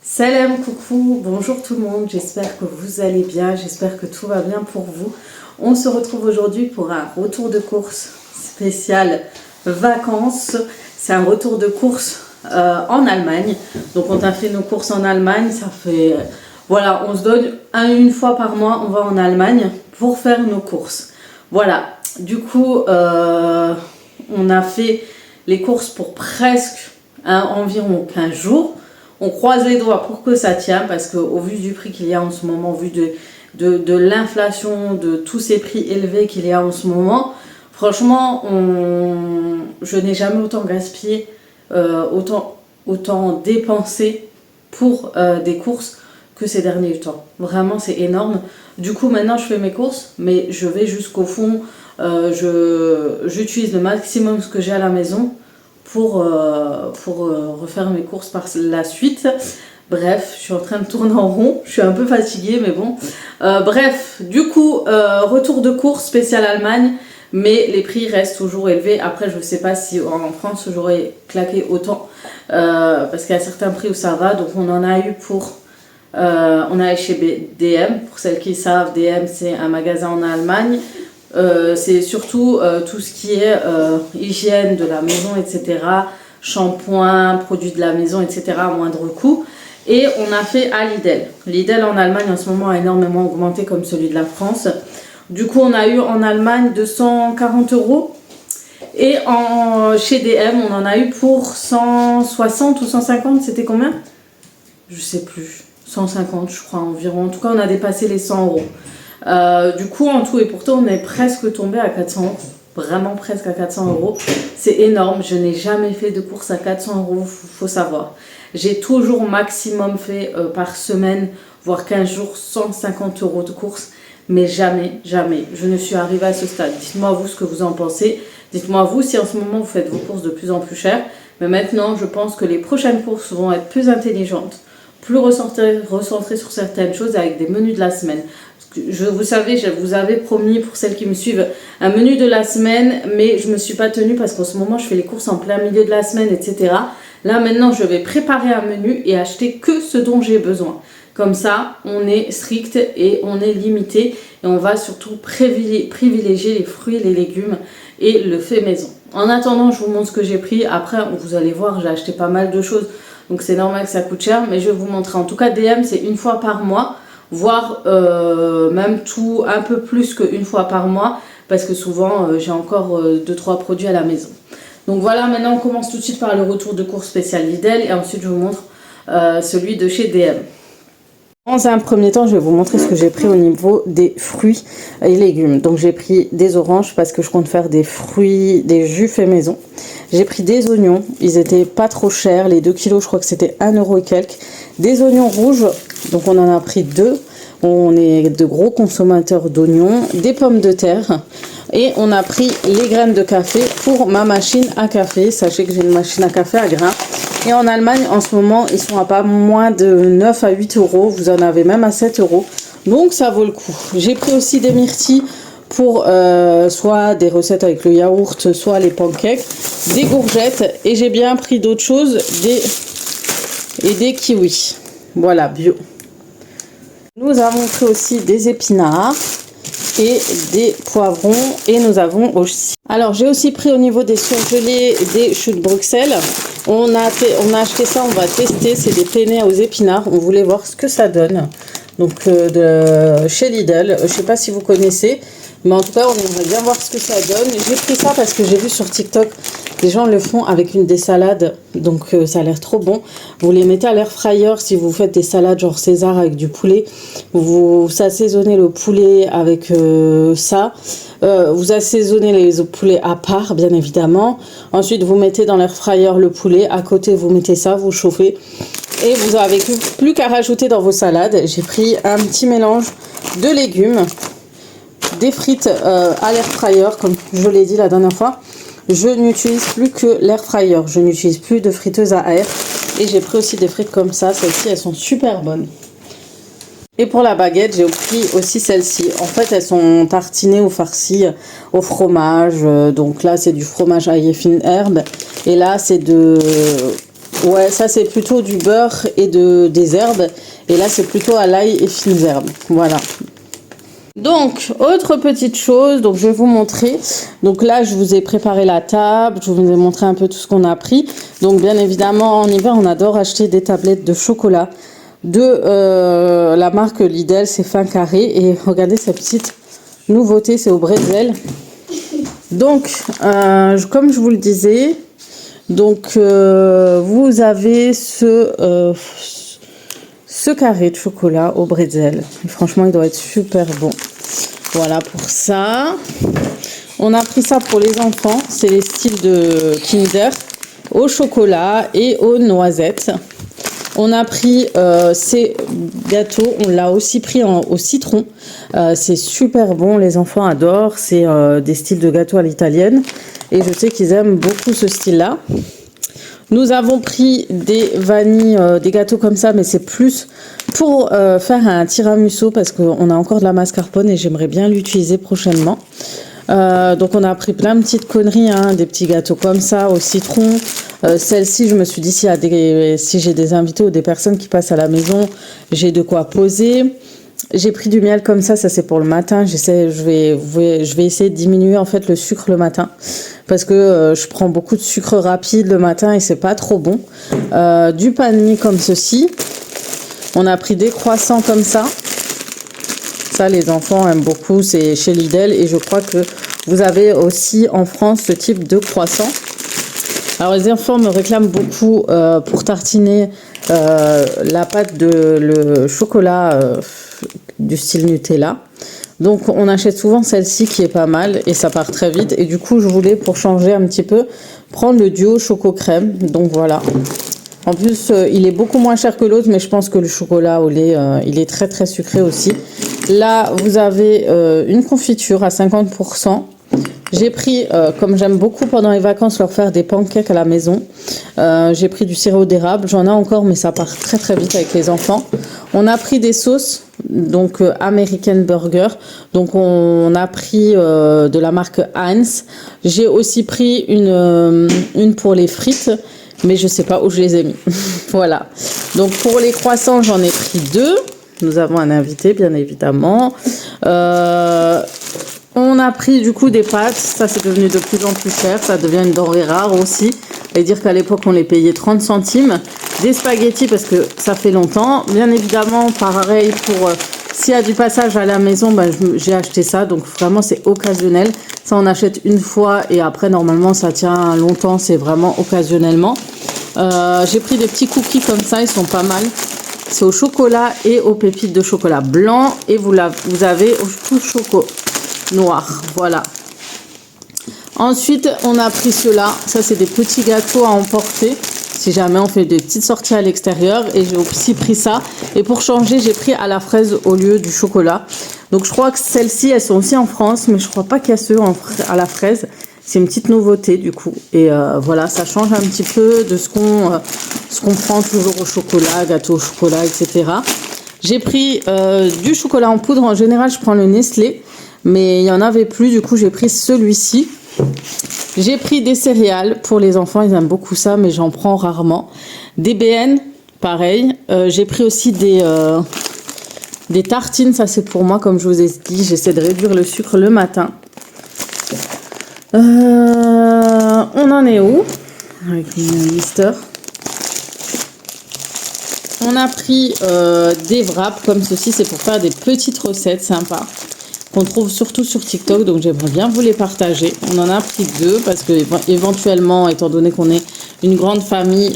Salam, coucou, bonjour tout le monde, j'espère que vous allez bien, j'espère que tout va bien pour vous. On se retrouve aujourd'hui pour un retour de course spécial vacances. C'est un retour de course en Allemagne. Donc on a fait nos courses en Allemagne, ça fait... Voilà, on se donne une fois par mois, on va en Allemagne pour faire nos courses. Voilà, du coup, on a fait les courses pour presque environ 15 jours. On croise les doigts pour que ça tienne parce qu'au vu du prix qu'il y a en ce moment, au vu de l'inflation, de tous ces prix élevés qu'il y a en ce moment, franchement, je n'ai jamais autant gaspillé, autant dépensé pour des courses que ces derniers temps. Vraiment, c'est énorme. Du coup, maintenant, je fais mes courses, mais je vais jusqu'au fond. J'utilise le maximum ce que j'ai à la maison pour refaire mes courses par la suite. Bref, je suis en train de tourner en rond, je suis un peu fatiguée mais bon. Bref, du coup, retour de course spécial Allemagne, mais les prix restent toujours élevés. Après, je ne sais pas si en France j'aurais claqué autant, parce qu'il y a certains prix où ça va. Donc on en a eu pour... on a eu chez DM, pour celles qui savent, DM c'est un magasin en Allemagne. C'est surtout tout ce qui est hygiène de la maison, etc. Shampoing, produits de la maison, etc. à moindre coût. Et on a fait à Lidl. Lidl en Allemagne en ce moment a énormément augmenté comme celui de la France. Du coup, on a eu en Allemagne 240 €. Et chez DM, on en a eu pour 160 ou 150. C'était combien? Je sais plus. 150, je crois, environ. En tout cas, on a dépassé les 100 €. Du coup, en tout et pour tout, on est presque tombé à 400 €. Vraiment presque à 400 €. C'est énorme. Je n'ai jamais fait de course à 400 €, faut savoir. J'ai toujours maximum fait par semaine, voire 15 jours, 150 € de course. Mais jamais, jamais, je ne suis arrivée à ce stade. Dites-moi vous ce que vous en pensez. Dites-moi vous si en ce moment vous faites vos courses de plus en plus chères. Mais maintenant, je pense que les prochaines courses vont être plus intelligentes, plus recentrées sur certaines choses avec des menus de la semaine. Vous savez, je vous avais promis pour celles qui me suivent un menu de la semaine, mais je ne me suis pas tenue parce qu'en ce moment je fais les courses en plein milieu de la semaine, etc. Là maintenant je vais préparer un menu et acheter que ce dont j'ai besoin. Comme ça on est strict et on est limité et on va surtout privilégier les fruits, les légumes et le fait maison. En attendant je vous montre ce que j'ai pris. Après vous allez voir, j'ai acheté pas mal de choses, donc c'est normal que ça coûte cher, mais je vais vous montrer. En tout cas DM c'est une fois par mois, voire même tout un peu plus qu'une fois par mois, parce que souvent j'ai encore 2-3 produits à la maison. Donc voilà, maintenant on commence tout de suite par le retour de course spécial Lidl et ensuite je vous montre celui de chez DM. Dans un premier temps, je vais vous montrer ce que j'ai pris au niveau des fruits et légumes. Donc j'ai pris des oranges parce que je compte faire des fruits, des jus faits maison. J'ai pris des oignons, ils étaient pas trop chers, les 2 kilos je crois que c'était 1 € et quelques. Des oignons rouges, donc on en a pris 2. On est de gros consommateurs d'oignons, des pommes de terre et on a pris les graines de café pour ma machine à café. Sachez que j'ai une machine à café à grains. Et en Allemagne, en ce moment, ils sont à pas moins de 9 à 8 €. Vous en avez même à 7 €. Donc, ça vaut le coup. J'ai pris aussi des myrtilles pour soit des recettes avec le yaourt, soit les pancakes. Des gourgettes. Et j'ai bien pris d'autres choses. Des kiwis. Voilà, bio. Nous avons pris aussi des épinards et des poivrons. Et nous avons aussi... Alors, j'ai aussi pris au niveau des surgelés des choux de Bruxelles. On a acheté ça, on va tester, c'est des penne aux épinards, on voulait voir ce que ça donne. Donc de chez Lidl, je sais pas si vous connaissez, mais en tout cas on aimerait bien voir ce que ça donne. J'ai pris ça parce que j'ai vu sur TikTok, des gens le font avec des salades, donc ça a l'air trop bon. Vous les mettez à l'air fryer si vous faites des salades genre César avec du poulet. Vous assaisonnez le poulet avec ça. Vous assaisonnez les poulets à part, bien évidemment. Ensuite, vous mettez dans l'air fryer le poulet. À côté, vous mettez ça, vous chauffez. Et vous n'avez plus qu'à rajouter dans vos salades. J'ai pris un petit mélange de légumes, des frites à l'air fryer, comme je l'ai dit la dernière fois. Je n'utilise plus que l'air fryer. Je n'utilise plus de friteuse à air. Et j'ai pris aussi des frites comme ça. Celles-ci, elles sont super bonnes. Et pour la baguette, j'ai pris aussi celle-ci. En fait, elles sont tartinées ou farcies au fromage. Donc là, c'est du fromage aillé fine herbe. Et là, c'est Ouais, ça c'est plutôt du beurre et des herbes. Et là c'est plutôt à l'ail et fines herbes. Voilà. Donc, autre petite chose, donc je vais vous montrer. Donc là, je vous ai préparé la table, je vous ai montré un peu tout ce qu'on a pris. Donc bien évidemment, en hiver, on adore acheter des tablettes de chocolat de la marque Lidl, c'est fin carré. Et regardez cette petite nouveauté, c'est au bretzel. Donc, comme je vous le disais, donc vous avez ce carré de chocolat au bretzel. Et franchement, il doit être super bon. Voilà pour ça. On a pris ça pour les enfants. C'est les styles de Kinder au chocolat et aux noisettes. On a pris ces gâteaux. On l'a aussi pris au citron. C'est super bon. Les enfants adorent. C'est des styles de gâteaux à l'italienne. Et je sais qu'ils aiment beaucoup ce style-là. Nous avons pris des vanilles, des gâteaux comme ça, mais c'est plus pour faire un tiramisu parce qu'on a encore de la mascarpone et j'aimerais bien l'utiliser prochainement. Donc on a pris plein de petites conneries, hein, des petits gâteaux comme ça au citron. Celle-ci, je me suis dit si j'ai des invités ou des personnes qui passent à la maison, j'ai de quoi poser. J'ai pris du miel comme ça c'est pour le matin. Je vais essayer de diminuer en fait le sucre le matin parce que je prends beaucoup de sucre rapide le matin et c'est pas trop bon. Du pain de mie comme ceci. On a pris des croissants comme ça. Ça, les enfants aiment beaucoup, c'est chez Lidl et je crois que vous avez aussi en France ce type de croissant. Alors les enfants me réclament beaucoup pour tartiner la pâte de le chocolat du style Nutella. Donc on achète souvent celle-ci qui est pas mal et ça part très vite. Et du coup je voulais pour changer un petit peu prendre le duo choco-crème. Donc voilà. En plus il est beaucoup moins cher que l'autre mais je pense que le chocolat au lait il est très très sucré aussi. Là vous avez une confiture à 50%. J'ai pris, comme j'aime beaucoup pendant les vacances leur faire des pancakes à la maison, j'ai pris du sirop d'érable. J'en ai encore mais ça part très très vite avec les enfants. On a pris des sauces, donc American Burger. Donc on a pris de la marque Heinz. J'ai aussi pris une pour les frites, mais je sais pas où je les ai mis. Voilà. Donc pour les croissants, j'en ai pris 2. Nous avons un invité, bien évidemment. On a pris du coup des pâtes, ça c'est devenu de plus en plus cher, ça devient une denrée rare aussi. Et dire qu'à l'époque on les payait 30 centimes. Des spaghettis parce que ça fait longtemps. Bien évidemment, pareil pour s'il y a du passage à la maison, j'ai acheté ça. Donc vraiment c'est occasionnel. Ça on achète une fois et après normalement ça tient longtemps, c'est vraiment occasionnellement. J'ai pris des petits cookies comme ça, ils sont pas mal. C'est au chocolat et aux pépites de chocolat blanc. Et vous avez au tout chocolat noir, voilà. Ensuite on a pris cela, ça c'est des petits gâteaux à emporter si jamais on fait des petites sorties à l'extérieur. Et j'ai aussi pris ça et pour changer j'ai pris à la fraise au lieu du chocolat. Donc je crois que celles-ci elles sont aussi en France mais je crois pas qu'il y a ceux à la fraise. C'est une petite nouveauté du coup et voilà, ça change un petit peu de ce qu'on prend toujours au chocolat, gâteau au chocolat, etc. J'ai pris du chocolat en poudre. En général je prends le Nestlé mais il n'y en avait plus, du coup j'ai pris celui-ci. J'ai pris des céréales pour les enfants, ils aiment beaucoup ça mais j'en prends rarement. Des BN, pareil. J'ai pris aussi des tartines, ça c'est pour moi comme je vous ai dit, j'essaie de réduire le sucre le matin. On en est où? Avec une Mister. On a pris des wraps comme ceci, c'est pour faire des petites recettes sympas qu'on trouve surtout sur TikTok, donc j'aimerais bien vous les partager. On en a pris 2 parce que éventuellement, étant donné qu'on est une grande famille,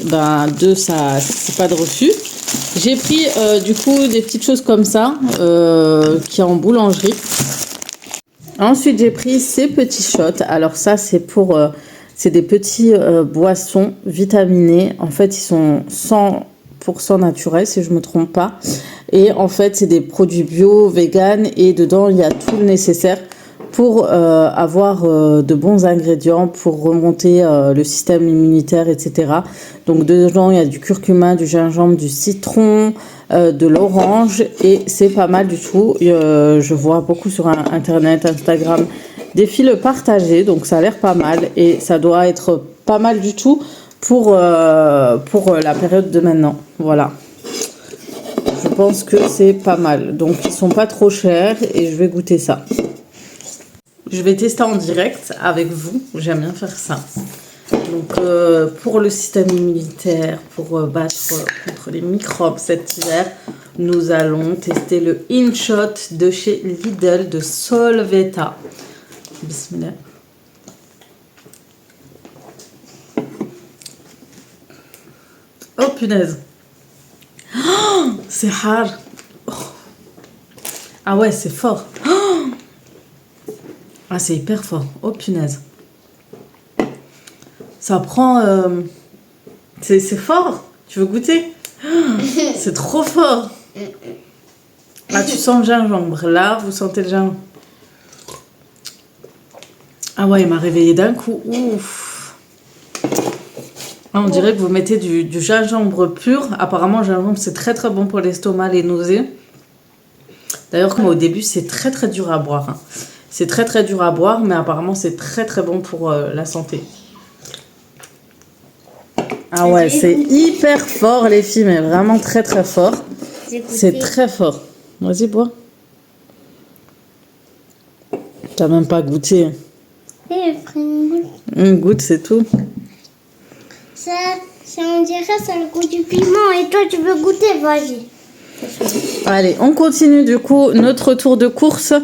2 ça c'est pas de refus. J'ai pris du coup des petites choses comme ça qui est en boulangerie. Ensuite j'ai pris ces petits shots. Alors ça c'est pour c'est des petits boissons vitaminées. En fait ils sont 100% naturels si je me trompe pas. Et en fait, c'est des produits bio, vegan, et dedans, il y a tout le nécessaire pour avoir de bons ingrédients, pour remonter le système immunitaire, etc. Donc dedans, il y a du curcuma, du gingembre, du citron, de l'orange, et c'est pas mal du tout. Je vois beaucoup sur Internet, Instagram, des filles le partager, donc ça a l'air pas mal, et ça doit être pas mal du tout pour la période de maintenant. Voilà. Je pense que c'est pas mal. Donc, ils sont pas trop chers et je vais goûter ça. Je vais tester en direct avec vous. J'aime bien faire ça. Donc, pour le système immunitaire, pour battre contre les microbes cet hiver, nous allons tester le InShot de chez Lidl de Solveta. Bismillah. Oh punaise. Oh, c'est hard. Oh. Ah ouais, c'est fort. Oh. Ah, c'est hyper fort. Oh punaise. Ça prend... C'est fort. Tu veux goûter? C'est trop fort. Ah, tu sens le gingembre. Là, vous sentez le gingembre. Ah ouais, il m'a réveillé d'un coup. Ouf. Ah, on dirait que vous mettez du gingembre pur. Apparemment, le gingembre, c'est très très bon pour l'estomac, les nausées. D'ailleurs, comme au début, c'est très très dur à boire. Hein. C'est très très dur à boire, mais apparemment, c'est très très bon pour la santé. Ah ouais, c'est hyper fort les filles, mais vraiment très très fort. C'est très fort. Vas-y, bois. T'as même pas goûté. Une goutte, c'est tout. Ça, on dirait ça le goût du piment. Et toi, tu veux goûter? Vas-y. Allez, on continue du coup notre tour de course.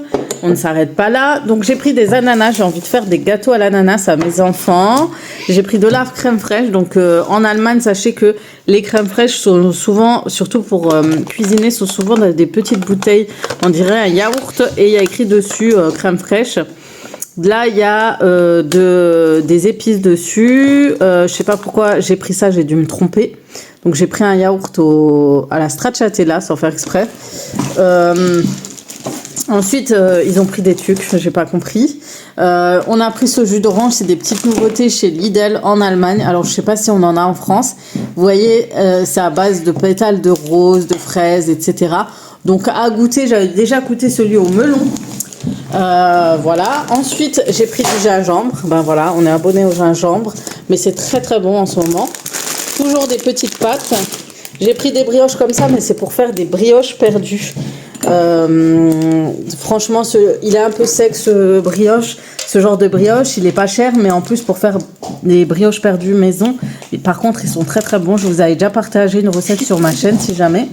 On ne s'arrête pas là. Donc j'ai pris des ananas. J'ai envie de faire des gâteaux à l'ananas à mes enfants. J'ai pris de la crème fraîche. Donc en Allemagne, sachez que les crèmes fraîches sont souvent, surtout pour cuisiner, sont souvent dans des petites bouteilles. On dirait un yaourt et il y a écrit dessus crème fraîche. Là, il y a des épices dessus. Je sais pas pourquoi j'ai pris ça, j'ai dû me tromper. Donc, j'ai pris un yaourt à la stracciatella, sans faire exprès. Ensuite, ils ont pris des trucs, j'ai pas compris. On a pris ce jus d'orange, c'est des petites nouveautés chez Lidl en Allemagne. Alors, je sais pas si on en a en France. Vous voyez, c'est à base de pétales de rose, de fraises, etc. Donc, à goûter, j'avais déjà goûté celui au melon. Voilà. Ensuite, j'ai pris du gingembre. Ben voilà, on est abonné au gingembre, mais c'est très très bon en ce moment. Toujours des petites pâtes. J'ai pris des brioches comme ça, mais c'est pour faire des brioches perdues. Franchement, il est un peu sec ce brioche, ce genre de brioche. Il est pas cher, mais en plus pour faire des brioches perdues maison. Et par contre, ils sont très très bons. Je vous avais déjà partagé une recette sur ma chaîne, si jamais.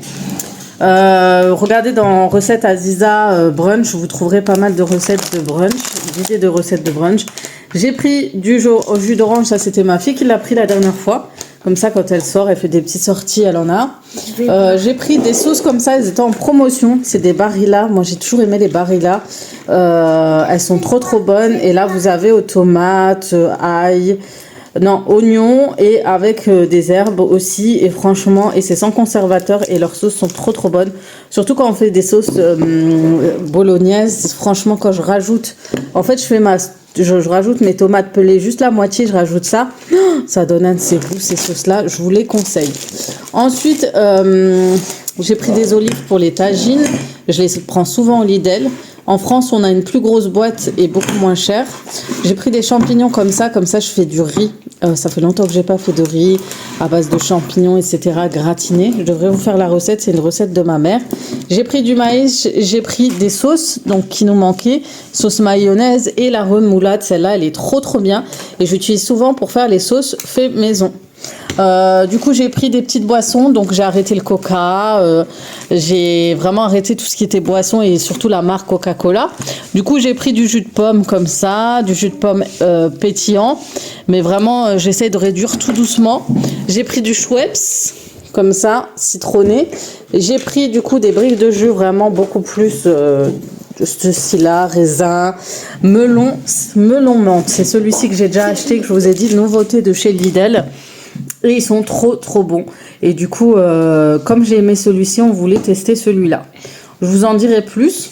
Regardez dans recettes Aziza brunch, vous trouverez pas mal de recettes de brunch, d'idées de recettes de brunch. J'ai pris du jus d'orange, ça c'était ma fille qui l'a pris la dernière fois. Comme ça, quand elle sort, elle fait des petites sorties, elle en a. J'ai pris des sauces comme ça, elles étaient en promotion. C'est des Barilla. Moi, j'ai toujours aimé les Barilla. Elles sont trop trop bonnes. Et là, vous avez aux tomates, ail, oignons et avec des herbes aussi. Et franchement, et c'est sans conservateur. Et leurs sauces sont trop trop bonnes. Surtout quand on fait des sauces bolognaises. Franchement, quand je rajoute... En fait, je rajoute mes tomates pelées, juste la moitié, je rajoute ça. Ça donne un de ces goûts, ces sauces-là. Je vous les conseille. Ensuite, j'ai pris des olives pour les tagines. Je les prends souvent au Lidl. En France, on a une plus grosse boîte et beaucoup moins chère. J'ai pris des champignons comme ça je fais du riz. Ça fait longtemps que j'ai pas fait de riz à base de champignons, etc. gratiné. Je devrais vous faire la recette, c'est une recette de ma mère. J'ai pris du maïs, j'ai pris des sauces donc qui nous manquaient, sauce mayonnaise et la remoulade. Celle-là, elle est trop trop bien et j'utilise souvent pour faire les sauces fait maison. Du coup, j'ai pris des petites boissons, donc j'ai arrêté le coca, j'ai vraiment arrêté tout ce qui était boisson et surtout la marque Coca-Cola. Du coup, j'ai pris du jus de pomme comme ça, du jus de pomme pétillant, mais vraiment, j'essaie de réduire tout doucement. J'ai pris du Schweppes, comme ça, citronné. J'ai pris du coup des briques de jus vraiment beaucoup plus de ce style-là, raisin, melon menthe. C'est celui-ci que j'ai déjà acheté, que je vous ai dit, nouveauté de chez Lidl. Et ils sont trop trop bons. Et du coup, comme j'ai aimé celui-ci, on voulait tester celui-là. Je vous en dirai plus.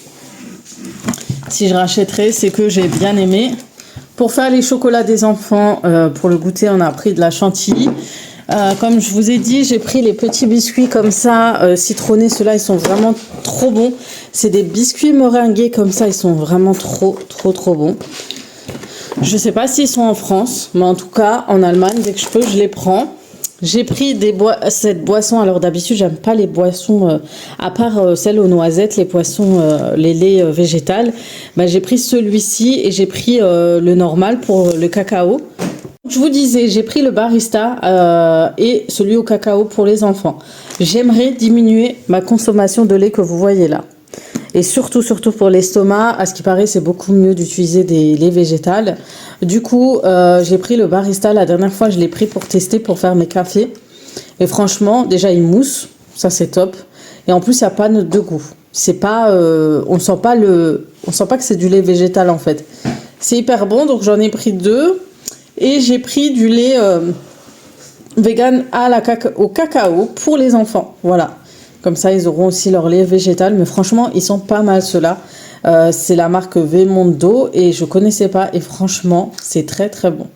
Si je rachèterai, c'est que j'ai bien aimé. Pour faire les chocolats des enfants, pour le goûter, on a pris de la chantilly. Comme je vous ai dit, j'ai pris les petits biscuits comme ça, citronnés. Ceux-là, ils sont vraiment trop bons. C'est des biscuits meringués comme ça. Ils sont vraiment trop trop trop bons. Je sais pas s'ils sont en France, mais en tout cas, en Allemagne, dès que je peux, je les prends. J'ai pris cette boisson. Alors d'habitude, j'aime pas les boissons, à part celles aux noisettes, les poissons, les laits végétales. Bah, j'ai pris celui-ci et j'ai pris le normal pour le cacao. Je vous disais, j'ai pris le barista et celui au cacao pour les enfants. J'aimerais diminuer ma consommation de lait que vous voyez là. Et surtout pour l'estomac, à ce qui paraît, c'est beaucoup mieux d'utiliser des laits végétales. Du coup, j'ai pris le barista. La dernière fois, je l'ai pris pour tester, pour faire mes cafés. Et franchement, déjà, il mousse. Ça, c'est top. Et en plus, il n'y a pas de goût. C'est pas, on sent pas que c'est du lait végétal, en fait. C'est hyper bon, donc j'en ai pris 2. Et j'ai pris du lait vegan au cacao pour les enfants. Voilà. Comme ça, ils auront aussi leur lait végétal. Mais franchement, ils sont pas mal ceux-là. C'est la marque Vemondo et je connaissais pas. Et franchement, c'est très très bon.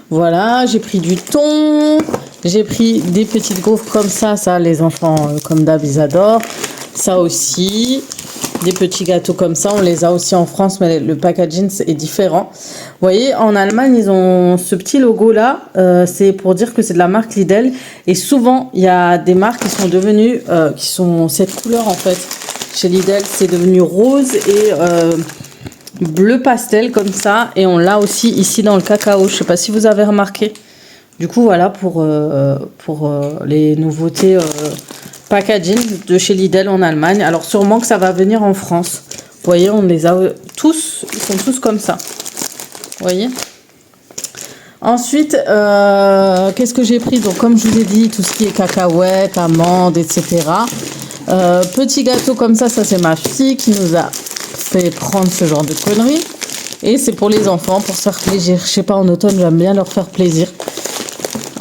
Voilà, j'ai pris du thon. J'ai pris des petites gaufres comme ça. Ça, les enfants, comme d'hab, ils adorent. Ça aussi. Des petits gâteaux comme ça, on les a aussi en France, mais le packaging est différent. Vous voyez, en Allemagne, ils ont ce petit logo-là. C'est pour dire que c'est de la marque Lidl. Et souvent, il y a des marques qui sont devenues, qui sont cette couleur en fait. Chez Lidl, c'est devenu rose et bleu pastel comme ça. Et on l'a aussi ici dans le cacao. Je ne sais pas si vous avez remarqué. Du coup, voilà pour les nouveautés packaging de chez Lidl en Allemagne. Alors sûrement que ça va venir en France. Vous voyez, on les a tous, ils sont tous comme ça. Vous voyez. Ensuite, qu'est-ce que j'ai pris? Donc comme je vous ai dit, tout ce qui est cacahuètes, amandes, etc. Petit gâteau comme ça c'est ma fille qui nous a fait prendre ce genre de conneries. Et c'est pour les enfants, pour se faire plaisir. Je sais pas, en automne, j'aime bien leur faire plaisir.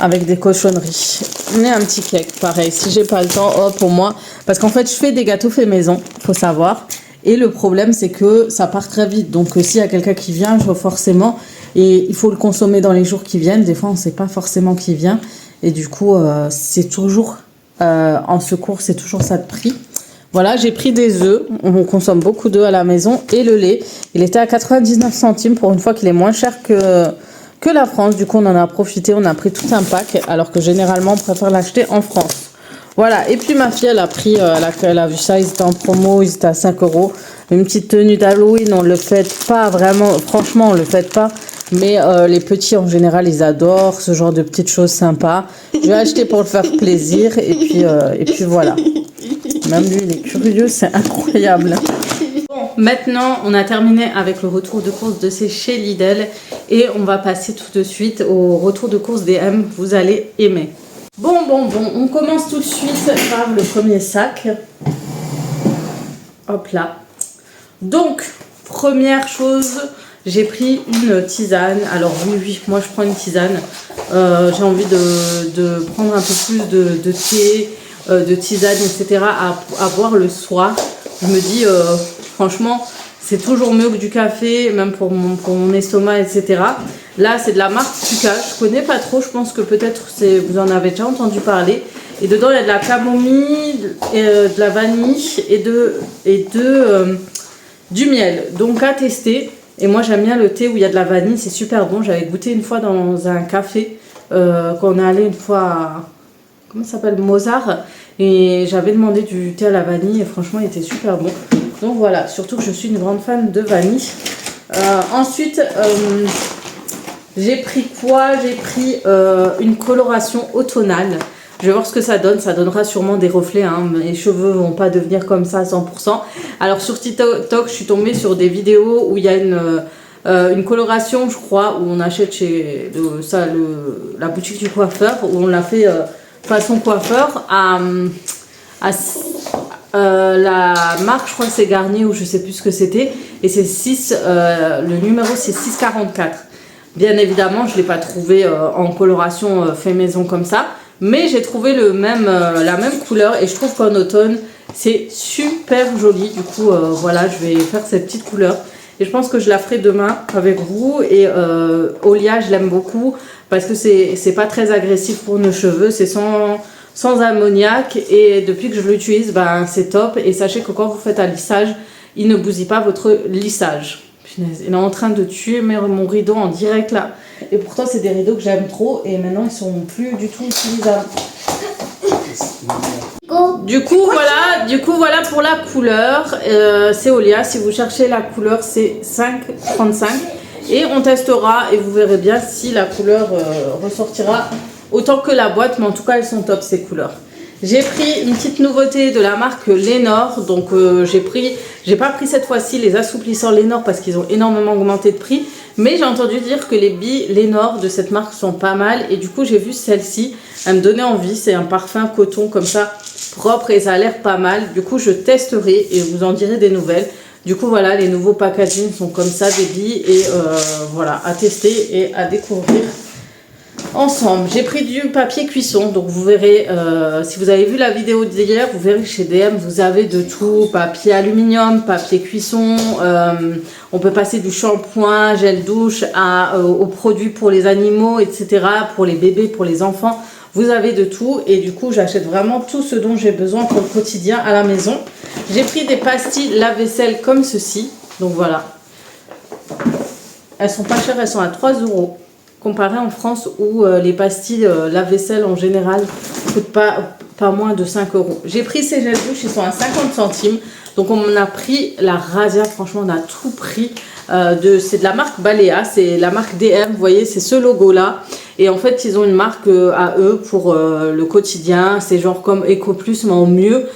Avec des cochonneries. Et un petit cake, pareil. Si j'ai pas le temps, hop, pour moi. Parce qu'en fait, je fais des gâteaux faits maison, faut savoir. Et le problème, c'est que ça part très vite. Donc, s'il y a quelqu'un qui vient, je vois forcément. Et il faut le consommer dans les jours qui viennent. Des fois, on ne sait pas forcément qui vient. Et du coup, c'est toujours en secours, c'est toujours ça de prix. Voilà, j'ai pris des œufs. On consomme beaucoup d'œufs à la maison. Et le lait, il était à 99 centimes pour une fois qu'il est moins cher que la France. Du coup, on en a profité, on a pris tout un pack, alors que généralement, on préfère l'acheter en France. Voilà, et puis ma fille, elle a pris, elle a vu ça, ils étaient en promo, ils étaient à 5 €. Une petite tenue d'Halloween, on le fait pas vraiment, franchement, on le fait pas. Mais les petits, en général, ils adorent ce genre de petites choses sympas. Je vais acheter pour le faire plaisir, et puis voilà. Même lui, il est curieux, c'est incroyable. Bon, maintenant, on a terminé avec le retour de course de chez Lidl et on va passer tout de suite au retour de course des M. Vous allez aimer. Bon, on commence tout de suite par le premier sac. Hop là. Donc, première chose, j'ai pris une tisane. Alors oui, moi je prends une tisane. J'ai envie de prendre un peu plus de thé, de tisane, etc. à boire le soir. Je me dis, franchement, c'est toujours mieux que du café, même pour mon estomac, etc. Là, c'est de la marque Tuka. Je connais pas trop. Je pense que peut-être vous en avez déjà entendu parler. Et dedans, il y a de la camomille, de la vanille et du miel. Donc, à tester. Et moi, j'aime bien le thé où il y a de la vanille. C'est super bon. J'avais goûté une fois dans un café quand on est allé une fois à... Comment ça s'appelle? Mozart. Et j'avais demandé du thé à la vanille. Et franchement, il était super bon. Donc voilà, surtout que je suis une grande fan de vanille. Ensuite, j'ai pris quoi? J'ai pris une coloration automnale. Je vais voir ce que ça donne. Ça donnera sûrement des reflets. Hein. Mes cheveux vont pas devenir comme ça à 100%. Alors sur TikTok, je suis tombée sur des vidéos où il y a une coloration, je crois, où on achète chez la boutique du coiffeur, où on l'a fait façon coiffeur la marque, je crois que c'est Garnier ou je sais plus ce que c'était. Et c'est le numéro c'est 644. Bien évidemment, je ne l'ai pas trouvé en coloration fait maison comme ça. Mais j'ai trouvé la même couleur et je trouve qu'en automne, c'est super joli. Du coup, voilà, je vais faire cette petite couleur. Et je pense que je la ferai demain avec vous. Et Olia, je l'aime beaucoup parce que c'est pas très agressif pour nos cheveux. C'est sans ammoniac. Et depuis que je l'utilise, ben, c'est top. Et sachez que quand vous faites un lissage, il ne bousille pas votre lissage. Punaise, il est en train de tuer mon rideau en direct là. Et pourtant c'est des rideaux que j'aime trop et maintenant ils sont plus du tout utilisables. Du coup voilà pour la couleur. C'est Olia, si vous cherchez la couleur c'est 5,35 et on testera et vous verrez bien si la couleur ressortira autant que la boîte, mais en tout cas elles sont top ces couleurs. J'ai pris une petite nouveauté de la marque Lénor, donc j'ai pas pris cette fois-ci les assouplisseurs Lénor parce qu'ils ont énormément augmenté de prix, mais j'ai entendu dire que les billes Lénor de cette marque sont pas mal et du coup j'ai vu celle-ci, elle me donnait envie, c'est un parfum coton comme ça, propre et ça a l'air pas mal, du coup je testerai et je vous en dirai des nouvelles. Du coup voilà, les nouveaux packaging sont comme ça, des billes et voilà, à tester et à découvrir ensemble. J'ai pris du papier cuisson, donc vous verrez, si vous avez vu la vidéo d'hier, vous verrez que chez DM vous avez de tout, papier aluminium, papier cuisson, on peut passer du shampoing, gel douche aux produits pour les animaux, etc., pour les bébés, pour les enfants, vous avez de tout et du coup j'achète vraiment tout ce dont j'ai besoin pour le quotidien à la maison. J'ai pris des pastilles lave-vaisselle comme ceci, donc voilà, elles sont pas chères, elles sont à 3 € comparé en France où les pastilles lave-vaisselle en général ne coûtent pas moins de 5 €. J'ai pris ces gels douche, ils sont à 50 centimes. Donc on a pris la Razzia, franchement on a tout pris. C'est de la marque Balea, c'est la marque DM, vous voyez c'est ce logo là. Et en fait ils ont une marque à eux pour le quotidien, c'est genre comme Eco Plus mais en mieux.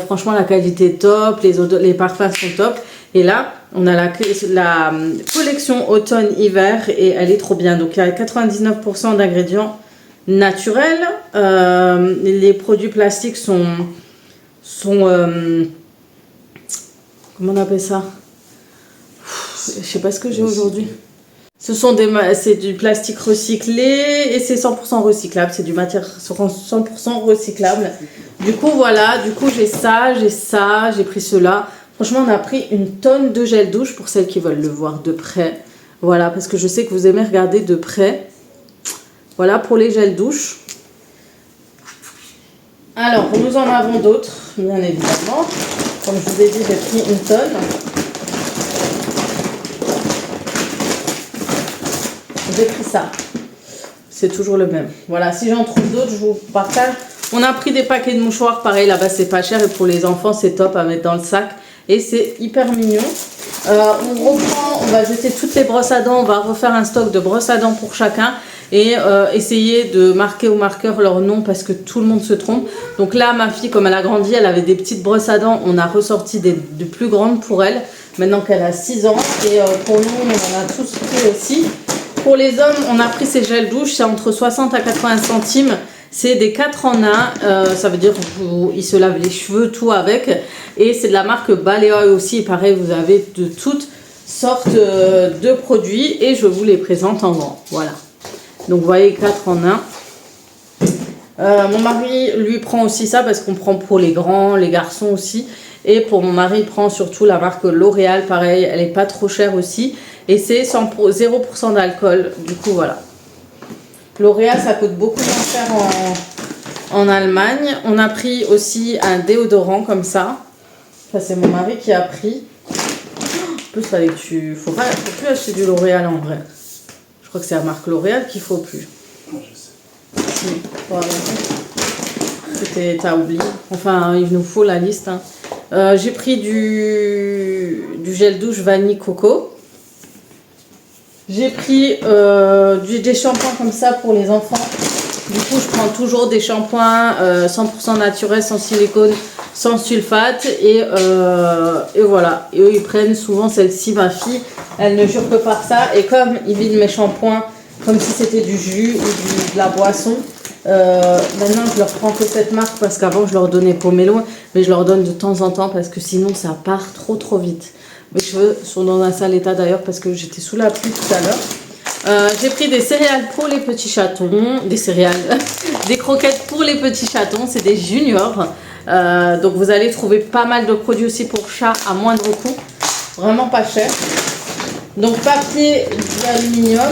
Franchement la qualité est top, les parfums sont top. Et là, on a la collection automne-hiver et elle est trop bien. Donc, il y a 99% d'ingrédients naturels. Les produits plastiques sont comment on appelle ça? Je sais pas ce que j'ai aujourd'hui. C'est du plastique recyclé et c'est 100% recyclable. C'est du matière 100% recyclable. Du coup, voilà. Du coup, j'ai ça, j'ai pris cela. Franchement, on a pris une tonne de gel douche pour celles qui veulent le voir de près. Voilà, parce que je sais que vous aimez regarder de près. Voilà pour les gels douche. Alors, nous en avons d'autres, bien évidemment. Comme je vous ai dit, j'ai pris une tonne. J'ai pris ça. C'est toujours le même. Voilà, si j'en trouve d'autres, je vous partage. On a pris des paquets de mouchoirs. Pareil, là-bas, c'est pas cher. Et pour les enfants, c'est top à mettre dans le sac. Et c'est hyper mignon. On va jeter toutes les brosses à dents. On va refaire un stock de brosses à dents pour chacun. Et essayer de marquer au marqueur leur nom parce que tout le monde se trompe. Donc là, ma fille, comme elle a grandi, elle avait des petites brosses à dents. On a ressorti des plus grandes pour elle. Maintenant qu'elle a 6 ans. Et pour nous, on en a tous pris aussi. Pour les hommes, on a pris ces gels douche. C'est entre 60 à 80 centimes. C'est des 4 en 1, ça veut dire qu'ils se lavent les cheveux, tout avec. Et c'est de la marque Balea aussi. Et pareil, vous avez de toutes sortes de produits. Et je vous les présente en grand. Voilà. Donc vous voyez, 4 en 1. Mon mari, lui, prend aussi ça parce qu'on prend pour les grands, les garçons aussi. Et pour mon mari, il prend surtout la marque L'Oréal. Pareil, elle n'est pas trop chère aussi. Et c'est 0% d'alcool. Du coup, voilà. L'Oréal, ça coûte beaucoup moins cher en Allemagne. On a pris aussi un déodorant comme ça. Ça, c'est mon mari qui a pris. En plus, faut plus acheter du L'Oréal en vrai. Je crois que c'est la marque L'Oréal qu'il faut plus. Je sais. Si, voilà. T'as oublié. Enfin, il nous faut la liste. Hein. J'ai pris du gel douche vanille coco. J'ai pris des shampoings comme ça pour les enfants. Du coup, je prends toujours des shampoings 100% naturels, sans silicone, sans sulfate. Et voilà. Et eux, ils prennent souvent celle-ci, ma fille. Elle ne jure que par ça. Et comme ils vident mes shampoings comme si c'était du jus ou de la boisson, maintenant, je leur prends que cette marque parce qu'avant, je leur donnais Pomelo. Mais je leur donne de temps en temps parce que sinon, ça part trop vite. Mes cheveux sont dans un sale état d'ailleurs parce que j'étais sous la pluie tout à l'heure. J'ai pris des céréales pour les petits chatons. Des céréales. Des croquettes pour les petits chatons. C'est des juniors. Donc vous allez trouver pas mal de produits aussi pour chat à moindre coût. Vraiment pas cher. Donc papier d'aluminium.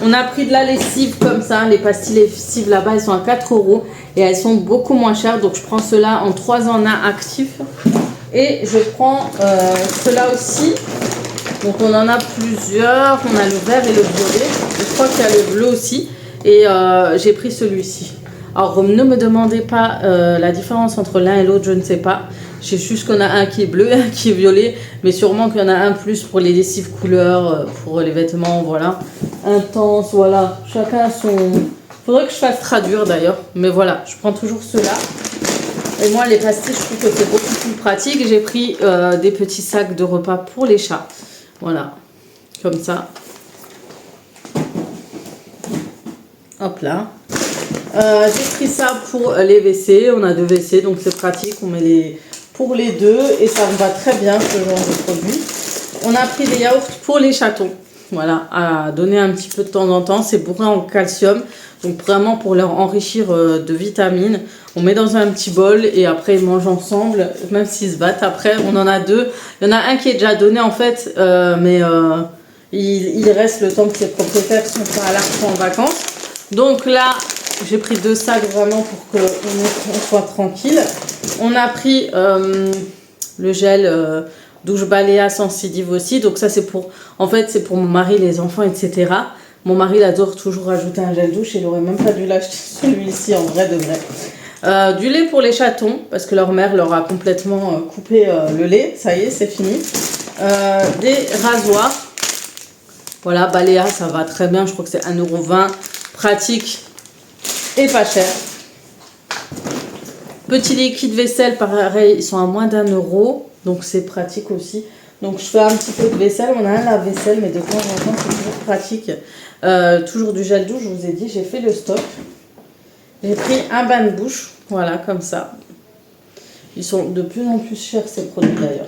On a pris de la lessive comme ça. Les pastilles lessives là-bas, elles sont à 4 €. Et elles sont beaucoup moins chères. Donc je prends cela en 3 en 1 actif. Et je prends cela aussi Donc on en a plusieurs, on a le vert et le violet. Je crois qu'il y a le bleu aussi. Et j'ai pris celui-ci. Alors ne me demandez pas la différence entre l'un et l'autre, je ne sais pas. Je sais juste qu'on a un qui est bleu et un qui est violet. Mais sûrement qu'il y en a un plus pour les lessives couleurs, pour les vêtements, voilà. Intense, voilà. Chacun son... Faudrait que je fasse traduire d'ailleurs. Mais voilà, je prends toujours ceux-là. Et moi, les pastilles, je trouve que c'est beaucoup plus pratique. J'ai pris des petits sacs de repas pour les chats. Voilà, comme ça. Hop là. J'ai pris ça pour les WC. On a 2 WC, donc c'est pratique. On met les pour les 2 et ça me va très bien ce genre de produit. On a pris des yaourts pour les chatons. Voilà, à donner un petit peu de temps en temps. C'est bourré en calcium. Donc vraiment pour leur enrichir de vitamines. On met dans un petit bol et après ils mangent ensemble. Même s'ils se battent après. On en a 2. Il y en a un qui est déjà donné en fait. Mais il reste le temps que ses propriétaires sont pas à l'arc en vacances. Donc là, j'ai pris 2 sacs vraiment pour qu'on soit tranquille. On a pris le gel douche Balea sensitive aussi. Donc ça c'est pour, en fait c'est pour mon mari, les enfants, etc. Mon mari il adore toujours rajouter un gel douche. Il aurait même pas dû l'acheter celui-ci en vrai de vrai. Du lait pour les chatons parce que leur mère leur a complètement coupé le lait. Ça y est, c'est fini. Des rasoirs. Voilà, Balea ça va très bien. Je crois que c'est 1,20 €. Pratique et pas cher. Petit liquide vaisselle, pareil, ils sont à moins d'1 €. Donc c'est pratique aussi. Donc je fais un petit peu de vaisselle. On a un lave-vaisselle, mais de temps en temps c'est toujours pratique. Toujours du gel douche, je vous ai dit, j'ai fait le stock. J'ai pris un bain de bouche, voilà, comme ça. Ils sont de plus en plus chers ces produits d'ailleurs.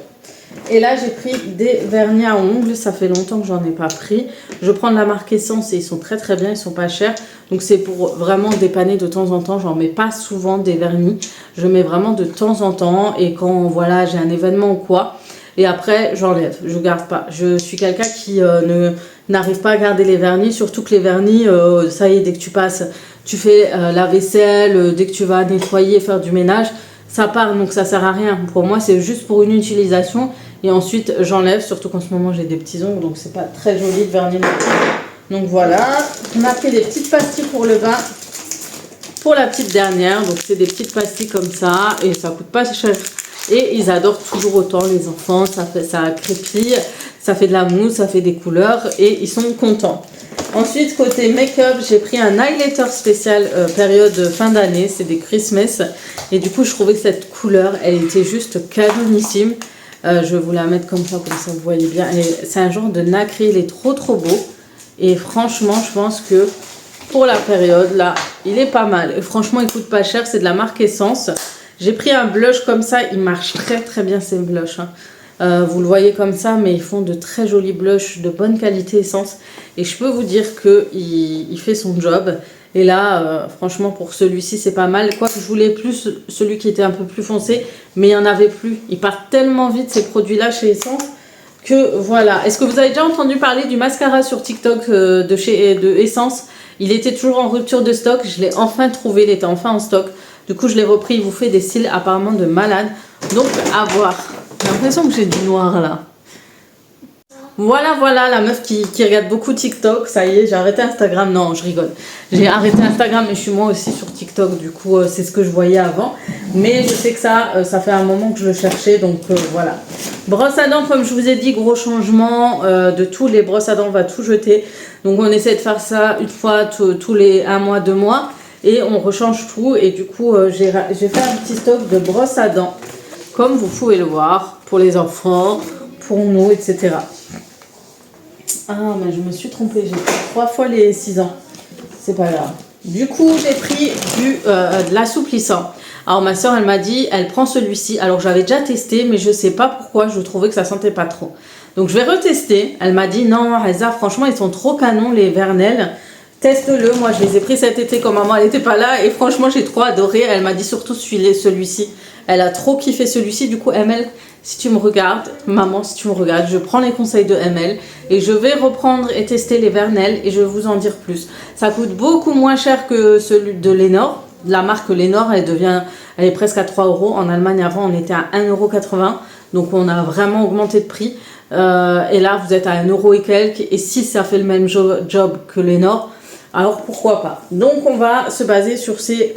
Et là j'ai pris des vernis à ongles, ça fait longtemps que j'en ai pas pris. Je prends de la marque Essence et ils sont très très bien, ils sont pas chers. Donc c'est pour vraiment dépanner de temps en temps, j'en mets pas souvent des vernis. Je mets vraiment de temps en temps et quand voilà j'ai un événement ou quoi. Et après j'enlève, je garde pas. Je suis quelqu'un qui n'arrive pas à garder les vernis, surtout que les vernis, ça y est, dès que tu passes, tu fais la vaisselle, dès que tu vas nettoyer, faire du ménage, ça part, donc ça sert à rien. Pour moi, c'est juste pour une utilisation. Et ensuite, j'enlève, surtout qu'en ce moment, j'ai des petits ongles, donc c'est pas très joli de vernis. Donc voilà, on a pris des petites pastilles pour le bain. Pour la petite dernière, donc c'est des petites pastilles comme ça, et ça coûte pas cher. Et ils adorent toujours autant, les enfants, ça crépille, ça fait de la mousse, ça fait des couleurs, et ils sont contents. Ensuite, côté make-up, j'ai pris un highlighter spécial période fin d'année. C'est des Christmas. Et du coup, je trouvais que cette couleur, elle était juste canonissime. Je vais vous la mettre comme ça vous voyez bien. C'est un genre de nacré, il est trop trop beau. Et franchement, je pense que pour la période, là, il est pas mal. Et franchement, il coûte pas cher. C'est de la marque Essence. J'ai pris un blush comme ça. Il marche très très bien ces blushs. Vous le voyez comme ça, mais ils font de très jolis blushs de bonne qualité Essence. Et je peux vous dire qu'il fait son job. Et là, franchement, pour celui-ci, c'est pas mal. Quoique je voulais plus celui qui était un peu plus foncé, mais il n'y en avait plus. Ils partent tellement vite ces produits-là chez Essence que voilà. Est-ce que vous avez déjà entendu parler du mascara sur TikTok de Essence? Il était toujours en rupture de stock. Je l'ai enfin trouvé, il était enfin en stock. Du coup, je l'ai repris. Il vous fait des cils apparemment de malade. Donc, à voir. J'ai l'impression que j'ai du noir là. Voilà, la meuf qui regarde beaucoup TikTok. Ça y est, j'ai arrêté Instagram. Non, je rigole. J'ai arrêté Instagram, mais je suis moi aussi sur TikTok. Du coup, c'est ce que je voyais avant. Mais je sais que ça fait un moment que je le cherchais. Donc, voilà. Brosse à dents, comme je vous ai dit, gros changement. De tous les brosses à dents, on va tout jeter. Donc, on essaie de faire ça une fois tous les 1 mois, 2 mois. Et on rechange tout. Et du coup, j'ai fait un petit stock de brosses à dents. Comme vous pouvez le voir, pour les enfants, pour nous, etc. Ah, mais je me suis trompée, j'ai pris 3 fois les 6 ans. C'est pas grave. Du coup, j'ai pris de l'assouplissant. Alors, ma soeur, elle m'a dit, elle prend celui-ci. Alors, j'avais déjà testé, mais je sais pas pourquoi, je trouvais que ça sentait pas trop. Donc, je vais retester. Elle m'a dit, non, Reza, franchement, ils sont trop canons, les Vernel. Teste-le. Moi, je les ai pris cet été quand maman, elle n'était pas là. Et franchement, j'ai trop adoré. Elle m'a dit surtout celui-ci. Elle a trop kiffé celui-ci. Du coup, ML, si tu me regardes, maman, si tu me regardes, je prends les conseils de ML et je vais reprendre et tester les Vernel et je vais vous en dire plus. Ça coûte beaucoup moins cher que celui de Lénore. la marque Lénore, elle est presque à 3 euros. En Allemagne, avant, on était à 1,80 €. Donc, on a vraiment augmenté de prix. Et là, vous êtes à 1 € et quelques. Et si ça fait le même job que Lénore, alors pourquoi pas. Donc, on va se baser sur ces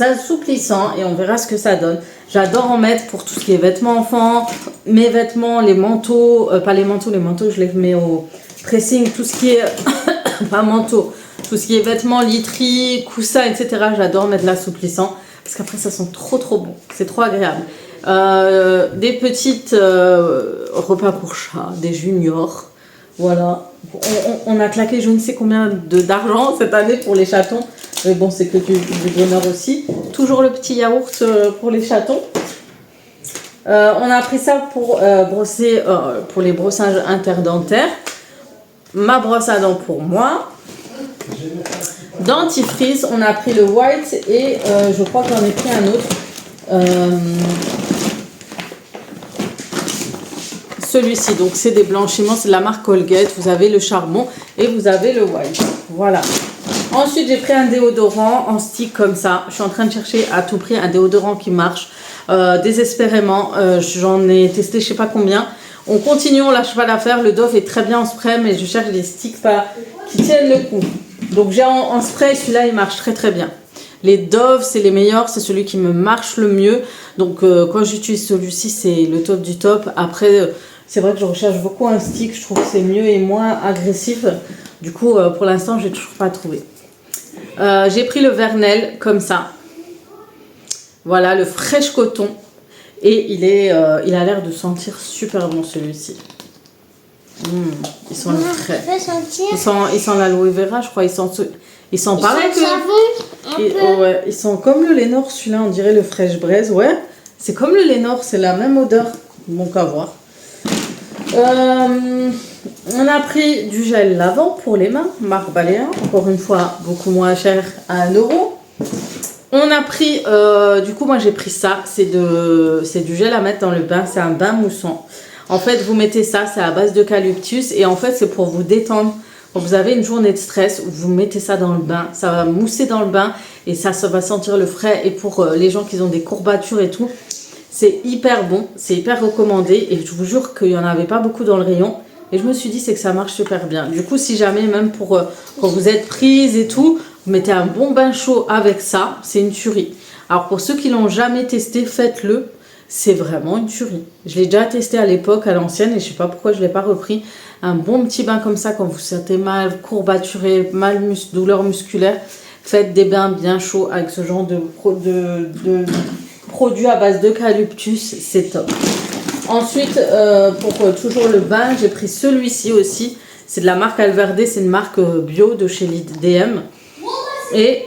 assouplissants et on verra ce que ça donne. J'adore en mettre pour tout ce qui est vêtements enfants, mes vêtements, les manteaux, pas les manteaux je les mets au pressing, tout ce qui est, pas manteau, tout ce qui est vêtements, literie, coussins, etc. J'adore mettre l'assouplissant parce qu'après ça sent trop bon, c'est trop agréable. Des petites repas pour chat, des juniors, voilà. On a claqué je ne sais combien d'argent cette année pour les chatons. Mais bon, c'est que du bonheur aussi. Toujours le petit yaourt pour les chatons. On a pris ça pour brosser, pour les brossages interdentaires. Ma brosse à dents pour moi. Dentifrice, on a pris le white et je crois que j'en ai pris un autre. Celui-ci, donc c'est des blanchiments, c'est de la marque Colgate. Vous avez le charbon et vous avez le white. Voilà. Ensuite, j'ai pris un déodorant en stick comme ça. Je suis en train de chercher à tout prix un déodorant qui marche désespérément. J'en ai testé je sais pas combien. On continue, on lâche pas l'affaire. Le Dove est très bien en spray, mais je cherche des sticks qui tiennent le coup. Donc j'ai en spray, celui-là il marche très bien. Les Dove, c'est les meilleurs, c'est celui qui me marche le mieux. Donc quand j'utilise celui-ci, c'est le top du top. Après, c'est vrai que je recherche beaucoup un stick. Je trouve que c'est mieux et moins agressif. Du coup, pour l'instant, j'ai toujours pas trouvé. J'ai pris le Vernel comme ça. Voilà, le Fresh Coton. Et il a l'air de sentir super bon celui-ci. Ils sont très. Ils sont l'aloe vera, je crois. Ils sont pareil que. Ouais, ils sont comme le Lénore, celui-là, on dirait le Fresh Braise. Ouais, c'est comme le Lénore, c'est la même odeur. Donc à voir. On a pris du gel lavant pour les mains, marque Balea, encore une fois beaucoup moins cher à 1 €. On a pris, du coup moi j'ai pris ça, c'est du gel à mettre dans le bain, c'est un bain moussant. En fait vous mettez ça, c'est à base d'eucalyptus et en fait c'est pour vous détendre. Quand vous avez une journée de stress, vous mettez ça dans le bain, ça va mousser dans le bain et ça va sentir le frais. Et pour les gens qui ont des courbatures et tout, c'est hyper bon, c'est hyper recommandé et je vous jure qu'il n'y en avait pas beaucoup dans le rayon. Et je me suis dit c'est que ça marche super bien. Du coup si jamais même pour quand vous êtes prise et tout, vous mettez un bon bain chaud avec ça, c'est une tuerie. Alors pour ceux qui l'ont jamais testé, faites-le, c'est vraiment une tuerie. Je l'ai déjà testé à l'époque, à l'ancienne et je sais pas pourquoi je ne l'ai pas repris. Un bon petit bain comme ça quand vous vous sentez mal, courbaturé, douleur musculaire. Faites des bains bien chauds avec ce genre de produits à base d'eucalyptus, c'est top. Ensuite, pour toujours le bain, j'ai pris celui-ci aussi. C'est de la marque Alverde, c'est une marque bio de chez DM. Et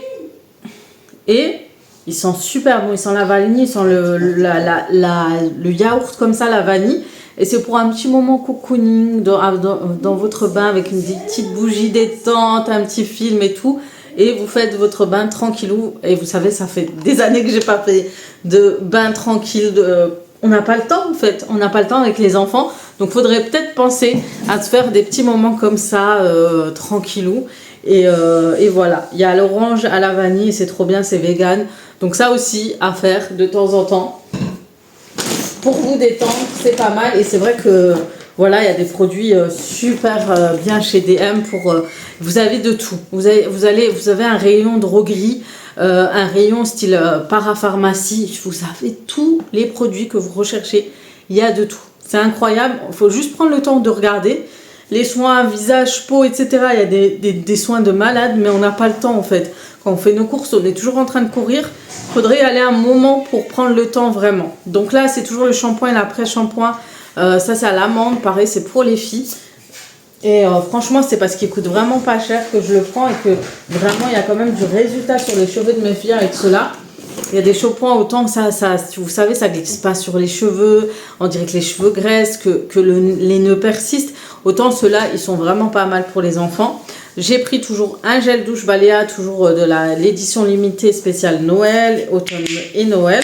ils sont super bons, ils sentent la vanille, ils sentent le yaourt comme ça, la vanille. Et c'est pour un petit moment cocooning dans votre bain avec une petite bougie détente, un petit film et tout. Et vous faites votre bain tranquillou. Et vous savez, ça fait des années que j'ai pas fait de bain tranquille. On n'a pas le temps en fait. On n'a pas le temps avec les enfants. Donc, il faudrait peut-être penser à se faire des petits moments comme ça, tranquillou. Et voilà. Il y a l'orange à la vanille. C'est trop bien, c'est vegan. Donc, ça aussi à faire de temps en temps. Pour vous détendre, c'est pas mal. Et c'est vrai que voilà, il y a des produits super bien chez DM pour. Vous avez de tout. Vous avez un rayon droguerie, un rayon style parapharmacie. Vous avez tous les produits que vous recherchez. Il y a de tout. C'est incroyable. Il faut juste prendre le temps de regarder. Les soins, visage, peau, etc. Il y a des soins de malade, mais on n'a pas le temps en fait. Quand on fait nos courses, on est toujours en train de courir. Il faudrait aller un moment pour prendre le temps vraiment. Donc là, c'est toujours le shampoing et l'après-shampoing. Ça, c'est à l'amande. Pareil, c'est pour les filles. Et franchement, c'est parce qu'il coûte vraiment pas cher que je le prends et que vraiment, il y a quand même du résultat sur les cheveux de mes filles avec cela. Il y a des shampoings, autant que ça, vous savez, ça glisse pas sur les cheveux. On dirait que les cheveux graissent, que les nœuds persistent. Autant ceux-là, ils sont vraiment pas mal pour les enfants. J'ai pris toujours un gel douche Balea, toujours de l'édition limitée spéciale Noël, automne et Noël.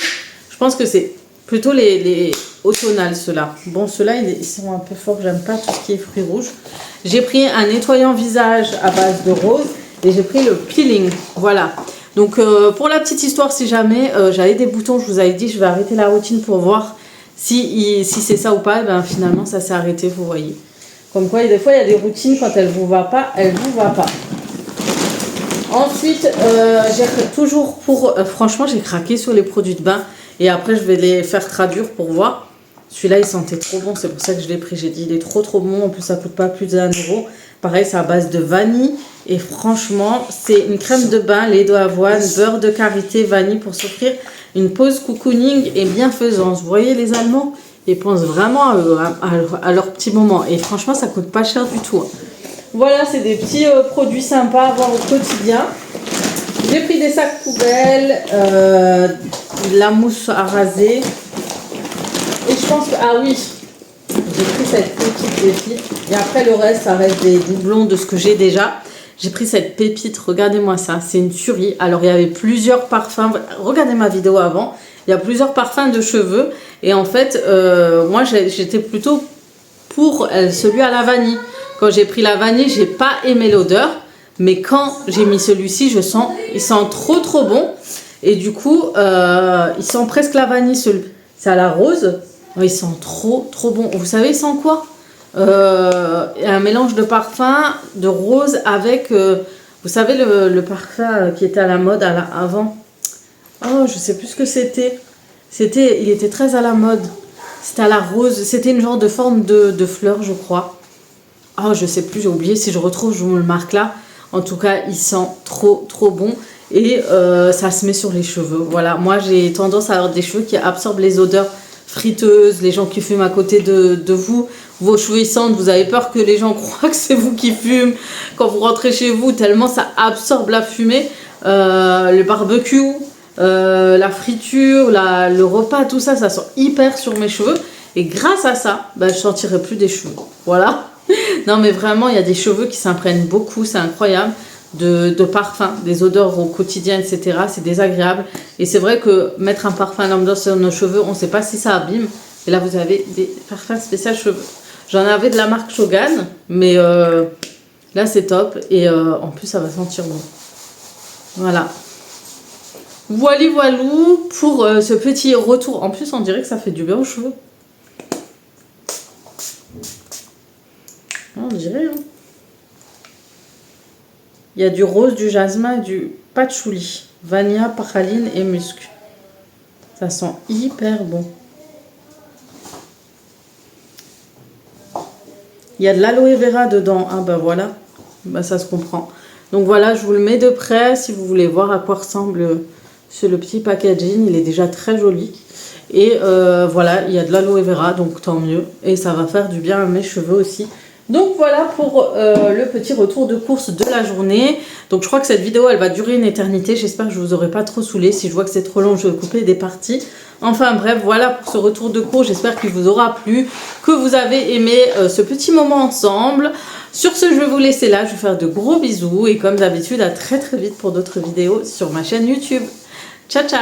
Je pense que c'est plutôt les automnales, ceux-là. Bon, ceux-là, ils sont un peu forts. J'aime pas tout ce qui est fruits rouges. J'ai pris un nettoyant visage à base de rose et j'ai pris le peeling. Voilà. Donc pour la petite histoire, si jamais j'avais des boutons, je vous avais dit je vais arrêter la routine pour voir si c'est ça ou pas. Ben finalement ça s'est arrêté, vous voyez. Comme quoi des fois il y a des routines, quand elles vous va pas, elles vous va pas. Ensuite j'ai toujours franchement j'ai craqué sur les produits de bain. Et après je vais les faire traduire pour voir. Celui-là il sentait trop bon, c'est pour ça que je l'ai pris. J'ai dit il est trop bon, en plus ça coûte pas plus d'1 euro. Pareil, c'est à base de vanille. Et franchement, c'est une crème de bain, lait d'avoine, beurre de karité, vanille pour s'offrir une pause cocooning et bienfaisance. Vous voyez, les Allemands, ils pensent vraiment à leur petit moment. Et franchement, ça coûte pas cher du tout. Voilà, c'est des petits produits sympas à avoir au quotidien. J'ai pris des sacs poubelles, la mousse à raser. Et je pense que... Ah oui, j'ai pris cette petite pépite. Et après, le reste, ça reste des doublons de ce que j'ai déjà. J'ai pris cette pépite, regardez-moi ça, c'est une tuerie. Alors, il y avait plusieurs parfums. Regardez ma vidéo avant. Il y a plusieurs parfums de cheveux. Et en fait, moi, j'étais plutôt pour celui à la vanille. Quand j'ai pris la vanille, j'ai pas aimé l'odeur. Mais quand j'ai mis celui-ci, il sent trop bon. Et du coup, il sent presque la vanille. C'est à la rose. Il sent trop bon. Vous savez, il sent quoi? Un mélange de parfum de rose avec, vous savez, le parfum qui était à la mode avant. Oh, je sais plus ce que c'était. Il était très à la mode. C'était à la rose. C'était une genre de forme de fleur, je crois. Oh, je sais plus, j'ai oublié. Si je retrouve, je vous le marque là. En tout cas, il sent trop bon. Et ça se met sur les cheveux. Voilà, moi j'ai tendance à avoir des cheveux qui absorbent les odeurs friteuses. Les gens qui fument à côté de vous, vos cheveux ils sentent, vous avez peur que les gens croient que c'est vous qui fument quand vous rentrez chez vous, tellement ça absorbe la fumée. Le barbecue, la friture, le repas, tout ça, ça sent hyper sur mes cheveux. Et grâce à ça, je ne sentirai plus des cheveux. Voilà. Non mais vraiment, il y a des cheveux qui s'imprègnent beaucoup, c'est incroyable. De parfum, des odeurs au quotidien, etc. C'est désagréable. Et c'est vrai que mettre un parfum lambda sur nos cheveux, on ne sait pas si ça abîme. Et là, vous avez des parfums spéciaux cheveux. J'en avais de la marque Shogun, mais là, c'est top. Et en plus, ça va sentir bon. Voilà. Voilou pour ce petit retour. En plus, on dirait que ça fait du bien aux cheveux. On dirait, hein. Il y a du rose, du jasmin et du patchouli. Vanilla, praline et musc. Ça sent hyper bon. Il y a de l'aloe vera dedans. Ah ben voilà. Ben ça se comprend. Donc voilà, je vous le mets de près si vous voulez voir à quoi ressemble le petit packaging. Il est déjà très joli. Et voilà, il y a de l'aloe vera, donc tant mieux. Et ça va faire du bien à mes cheveux aussi. Donc voilà pour le petit retour de course de la journée. Donc je crois que cette vidéo elle va durer une éternité. J'espère que je vous aurai pas trop saoulé. Si je vois que c'est trop long, je vais couper des parties. Enfin bref, voilà pour ce retour de course. J'espère qu'il vous aura plu, que vous avez aimé ce petit moment ensemble. Sur ce, je vais vous laisser là. Je vais faire de gros bisous. Et comme d'habitude, à très vite pour d'autres vidéos sur ma chaîne YouTube. Ciao ciao.